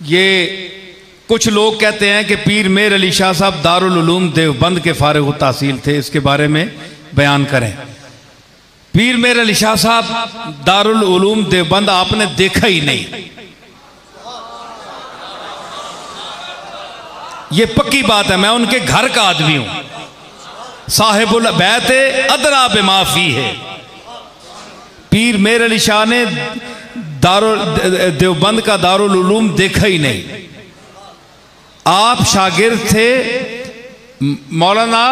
ये कुछ लोग कहते हैं कि पीर मेर अली शाह साहब दारुल उलूम देवबंद के फारिग तहसील थे, इसके बारे में बयान करें। पीर मेर अली शाह साहब दारुल उलूम देवबंद आपने देखा ही नहीं, ये पक्की बात है। मैं उनके घर का आदमी हूं। साहिबुल बैत अदरा बेमाफी है। पीर मेर अली शाह ने देवबंद का दारुल उलूम देखा ही नहीं। आप शागिर्द थे मौलाना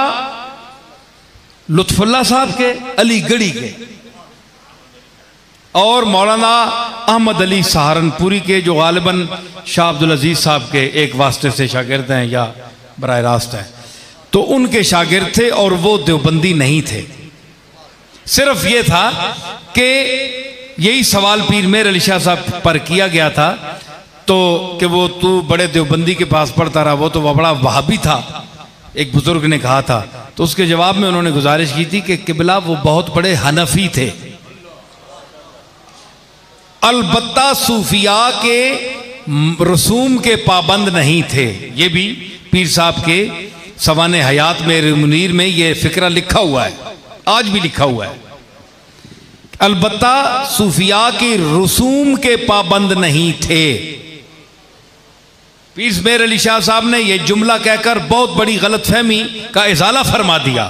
लुत्फुल्लाह साहब के अलीगढ़ी के और मौलाना अहमद अली सहारनपुरी के, जो गालिबन शाह अब्दुल अजीज साहब के एक वास्ते से शागिर्द हैं या बराह रास्त हैं, तो उनके शागिर्द थे और वो देवबंदी नहीं थे। सिर्फ ये था कि यही सवाल पीर मेर अली शाह साहब पर किया गया था, तो कि वो तू बड़े देवबंदी के पास पढ़ता रहा, वो तो बड़ा वहाबी था, एक बुजुर्ग ने कहा था। तो उसके जवाब में उन्होंने गुजारिश की थी कि किबला वो बहुत बड़े हनफी थे, अलबत्ता सूफिया के रसूम के पाबंद नहीं थे। ये भी पीर साहब के सवाने हयात में मुनीर में ये फिक्रा लिखा हुआ है, आज भी लिखा हुआ है। अलबत्ता सूफिया के रसूम के पाबंद नहीं थे। पीर मेर अली शाह साहब ने यह जुमला कहकर बहुत बड़ी गलतफहमी का इजाला फरमा दिया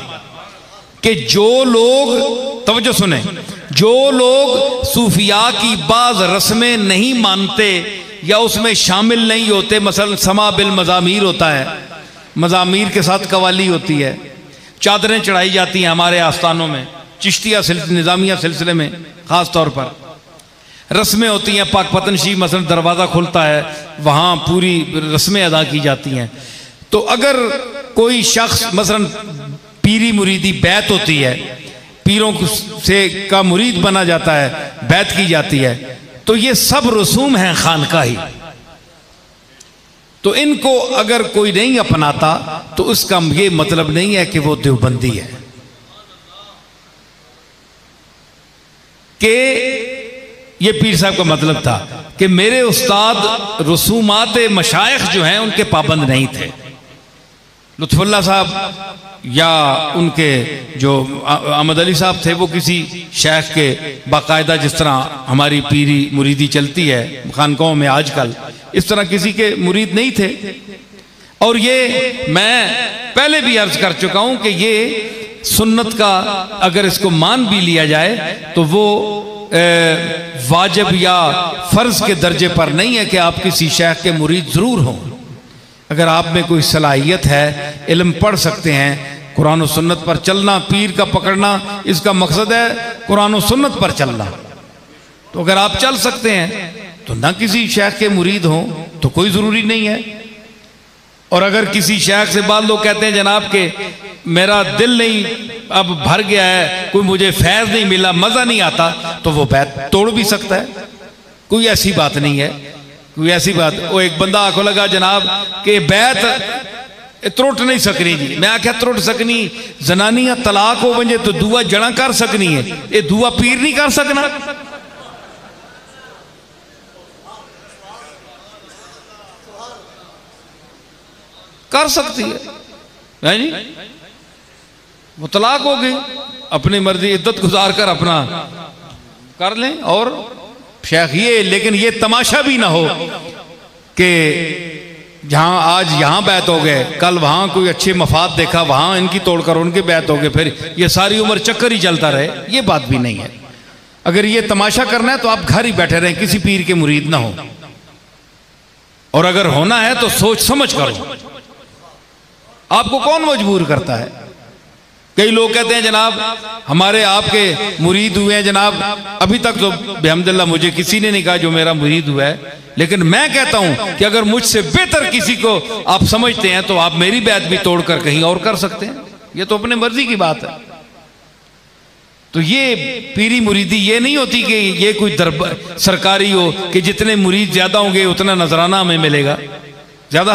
कि जो लोग, तवज्जो सुने, जो लोग सूफिया की बाज रस्में नहीं मानते या उसमें शामिल नहीं होते, मसलन समा बिल मजामीर होता है, मजामीर के साथ कवाली होती है, चादरें चढ़ाई जाती हैं हमारे आस्थानों में, चिश्तिया निज़ामिया सिलसिले में ख़ास तौर पर रस्में होती हैं, पाक पतनशी मसलन दरवाज़ा खुलता है, वहाँ पूरी रस्में अदा की जाती हैं। तो अगर कोई शख्स मसलन पीरी मुरीदी बैत होती है, पीरों से का मुरीद बना जाता है, बैत की जाती है, तो ये सब रसूम हैं खानकाही। तो इनको अगर कोई नहीं अपनाता तो उसका ये मतलब नहीं है कि वो देवबंदी है। कि ये पीर साहब का मतलब था कि मेरे उस्ताद रसूमात मशाइख जो हैं उनके पाबंद नहीं थे। लुत्फुल्लाह साहब या उनके जो अहमद अली साहब थे वो किसी शेख के बाकायदा, जिस तरह हमारी पीरी मुरीदी चलती है खानकाहों में आजकल, इस तरह किसी के मुरीद नहीं थे। और ये मैं पहले भी अर्ज कर चुका हूं कि ये सुन्नत का अगर इसको मान भी लिया जाए तो वो वाजिब या फर्ज के दर्जे पर नहीं है कि आप किसी शेख के मुरीद जरूर हों। अगर आप में कोई सलाहियत है, इल्म पढ़ सकते हैं, कुरान और सुन्नत पर चलना, पीर का पकड़ना, इसका मकसद है कुरान और सुन्नत पर चलना। तो अगर आप चल सकते हैं तो ना किसी शेख के मुरीद हों तो कोई ज़रूरी नहीं है। और अगर किसी शेख से बाद लोग कहते हैं जनाब के मेरा दिल नहीं अब भर गया है, कोई मुझे फैज़ नहीं मिला, मज़ा नहीं आता, तो वो बैत तोड़ भी सकता है। कोई ऐसी बात नहीं है, कोई ऐसी बात। वो एक बंदा आखो लगा जनाब के बैत त्रुट नहीं सकनी जी। मैं आख्या त्रुट सकनी, जनानियां तलाक हो वंजे तो दुआ जड़ा कर सकनी है, ये दुआ पीर नहीं कर सकना। कर सकती है जी, वो तलाक हो गई, अपनी मर्जी इद्दत गुजार कर अपना कर लें। और शेख ये, लेकिन ये तमाशा भी ना हो कि जहां आज यहां बैत हो गए, कल वहां कोई अच्छे मफाद देखा, वहां इनकी तोड़कर उनके बैत हो गए, फिर ये सारी उम्र चक्कर ही चलता रहे, ये बात भी नहीं है। अगर ये तमाशा करना है तो आप घर ही बैठे रहें, किसी पीर के मुरीद ना हो। और अगर होना है तो सोच समझ करो, आपको कौन मजबूर करता है। कई लोग कहते हैं जनाब हमारे आपके मुरीद हुए हैं जनाब, अभी तक तो बेहमदुल्लाह मुझे किसी ने नहीं कहा जो मेरा मुरीद हुआ है, लेकिन मैं कहता हूं कि अगर मुझसे बेहतर किसी को आप समझते हैं तो आप मेरी बैत भी तोड़कर कहीं और कर सकते हैं, ये तो अपने मर्जी की बात है। तो ये पीरी मुरीदी ये नहीं होती कि ये कोई दरबार सरकारी हो कि जितने मुरीद ज्यादा होंगे उतना नजराना हमें मिलेगा। ज्यादा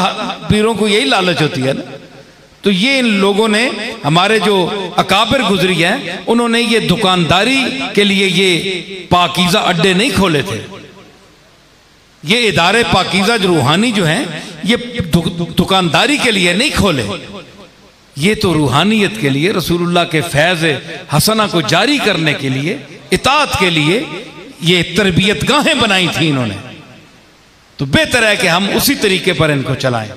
पीरों को यही लालच होती है ना। तो ये इन लोगों ने, हमारे जो अकाबिर गुजरी हैं, उन्होंने ये दुकानदारी के लिए ये पाकीज़ा अड्डे नहीं खोले थे, ये इदारे पाकीज़ा जो रूहानी जो हैं, ये दुकानदारी के लिए नहीं खोले, ये तो रूहानियत के लिए, रसूलुल्लाह के फैज़ हसना को जारी करने के लिए, इताअत के लिए ये तरबियत गाहें बनाई थी इन्होंने। तो बेहतर है कि हम उसी तरीके पर इनको चलाएं।